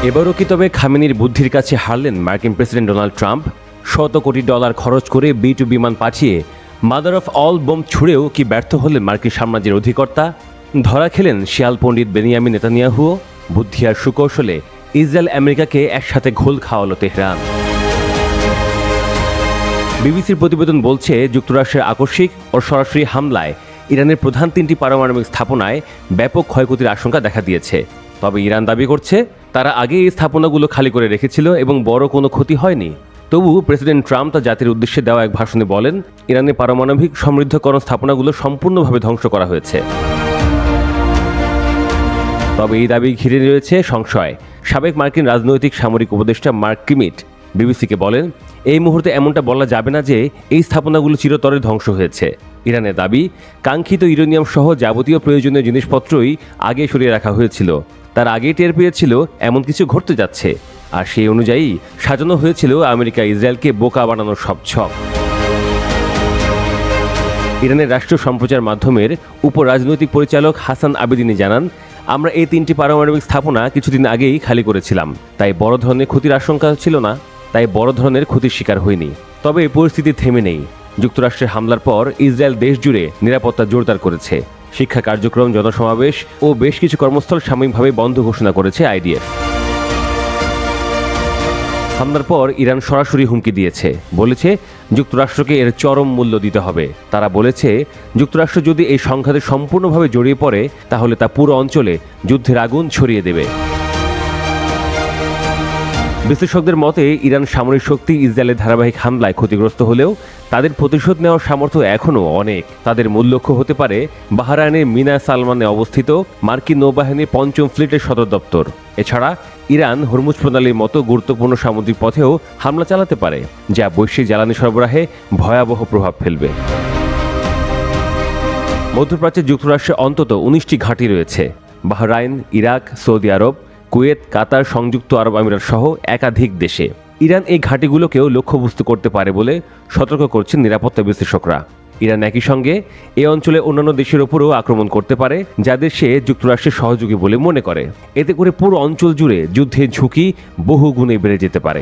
এবারও কি তবে খামেনির বুদ্ধির কাছে হারলেন মার্কিন প্রেসিডেন্ট ডোনাল্ড ট্রাম্প? শত কোটি ডলার খরচ করে B-2 বিমান পাঠিয়ে মাদার অফ অল বোম ছুড়েও কি ব্যর্থ হলেন মার্কিন সাম্রাজ্যের অধিকর্তা? ধরা খেলেন শিয়াল পণ্ডিত বেনিয়ামিন নেতানিয়াহুও? বুদ্ধি আর সুকৌশলে ইসরায়েল আমেরিকাকে একসাথে ঘোল খাওয়ালো তেহরান। বিবিসির প্রতিবেদন বলছে, যুক্তরাষ্ট্রের আকস্মিক ও সরাসরি হামলায় ইরানের প্রধান 3টি পারমাণবিক স্থাপনায় ব্যাপক ক্ষয়ক্ষতির আশঙ্কা দেখা দিয়েছে। তবে ইরান দাবি করছে তারা আগে এই স্থাপনাগুলো খালি করে রেখেছিল এবং বড় কোনো ক্ষতি হয়নি। তবু প্রেসিডেন্ট ট্রাম্প তার জাতির উদ্দেশ্যে দেওয়া এক ভাষণে বলেন, ইরানের পারমাণবিক সমৃদ্ধকরণ স্থাপনাগুলো সম্পূর্ণভাবে ধ্বংস করা হয়েছে। তবে এই দাবি ঘিরে রয়েছে সংশয়। সাবেক মার্কিন রাজনৈতিক সামরিক উপদেষ্টা মার্ক কিমিট বিবিসিকে বলেন, এই মুহূর্তে এমনটা বলা যাবে না যে এই স্থাপনাগুলো চিরতরে ধ্বংস হয়েছে। ইরানের দাবি, কাঙ্ক্ষিত ইউরেনিয়াম সহ যাবতীয় প্রয়োজনীয় জিনিসপত্রই আগে সরিয়ে রাখা হয়েছিল। তার আগেই টের পেয়েছিল এমন কিছু ঘটতে যাচ্ছে, আর সেই অনুযায়ী সাজানো হয়েছিল আমেরিকা ইসরায়েলকে বোকা বানানোর সব ছক। ইরানের রাষ্ট্রীয় সম্প্রচার মাধ্যমের উপরাজনৈতিক পরিচালক হাসান আবেদিনি জানান, আমরা এই 3টি পারমাণবিক স্থাপনা কিছুদিন আগেই খালি করেছিলাম, তাই বড় ধরনের ক্ষতির আশঙ্কা ছিল না, তাই বড় ধরনের ক্ষতির শিকার হয়নি। তবে এই পরিস্থিতি থেমে নেই। যুক্তরাষ্ট্রের হামলার পর ইসরায়েল দেশ জুড়ে নিরাপত্তা জোরদার করেছে। শিক্ষা কার্যক্রম, জনসমাবেশ ও বেশ কিছু কর্মস্থল সাময়িকভাবে বন্ধ ঘোষণা করেছে IDF। হামলার পর ইরান সরাসরি হুমকি দিয়েছে, বলেছে যুক্তরাষ্ট্রকে এর চরম মূল্য দিতে হবে। তারা বলেছে, যুক্তরাষ্ট্র যদি এই সংঘাতে সম্পূর্ণভাবে জড়িয়ে পড়ে তাহলে তা পুরো অঞ্চলে যুদ্ধের আগুন ছড়িয়ে দেবে। বিশ্লেষকদের মতে, ইরান সামরিক শক্তি ইসরায়েলের ধারাবাহিক হামলায় ক্ষতিগ্রস্ত হলেও তাদের প্রতিশোধ নেওয়ার সামর্থ্য এখনও অনেক। তাদের মূল লক্ষ্য হতে পারে বাহরাইনের মিনা সালমানে অবস্থিত মার্কিন নৌবাহিনীর 5ম ফ্লিটের সদর দপ্তর। এছাড়া ইরান হরমুজ প্রণালীর মতো গুরুত্বপূর্ণ সামুদ্রিক পথেও হামলা চালাতে পারে, যা বৈশ্বিক জ্বালানি সরবরাহে ভয়াবহ প্রভাব ফেলবে। মধ্যপ্রাচ্যে যুক্তরাষ্ট্রে অন্তত 19টি ঘাঁটি রয়েছে। বাহরাইন, ইরাক, সৌদি আরব, কুয়েত, কাতার, সংযুক্ত আরব আমিরাত সহ একাধিক দেশে। ইরান এই ঘাঁটিগুলোকেও লক্ষ্যবস্তু করতে পারে বলে সতর্ক করছেন নিরাপত্তা বিশ্লেষকরা। ইরান একই সঙ্গে এ অঞ্চলে অন্যান্য দেশের ওপরও আক্রমণ করতে পারে, যাদের সে যুক্তরাষ্ট্রের সহযোগী বলে মনে করে। এতে করে পুরো অঞ্চল জুড়ে যুদ্ধের ঝুঁকি বহু গুণে বেড়ে যেতে পারে।